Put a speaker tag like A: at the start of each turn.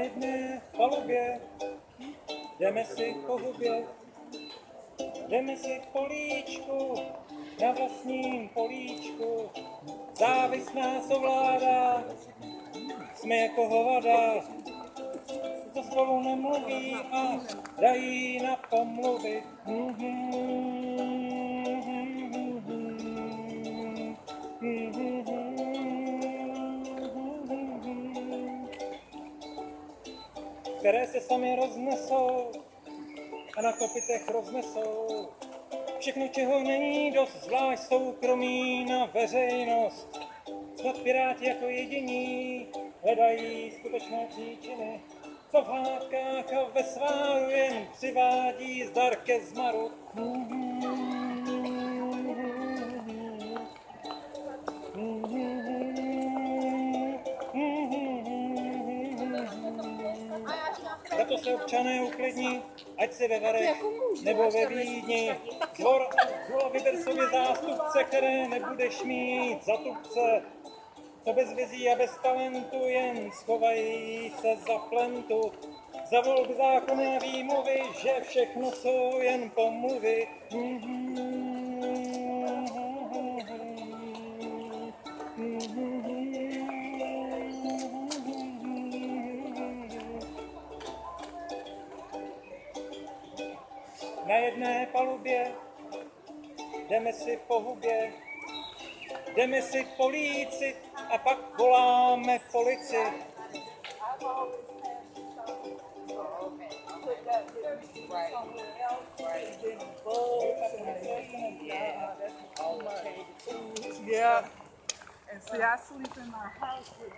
A: jedné palubě, jdeme si po hubě, jdeme si k políčku, na vlastním políčku, závist nás ovládá, jsme jako hovada, co spolu nemluví a dají na pomluvy. Které se sami roznesou a na kopytech roznesou. Všechno, čeho není dost, zvlášť soukromí na veřejnost. Snad piráti jako jediní hledají skutečné příčiny, co v hádkách a ve sváru jen přivádí zdar ke zmaru. Za to se občané uklidní, ať si ve Varech nebo ve Vídni. Zvor a zlo vyber sobě zástupce, které nebudeš mít zatupce. Co bez vizí a bez talentu jen schovají se za plentu. Za volby zákony a výmluvy, že všechno jsou jen pomluvy. Na jedné palubě jdeme si po hubě, jdeme si políci a pak voláme policii.
B: Yeah, and see, I sleep in my house with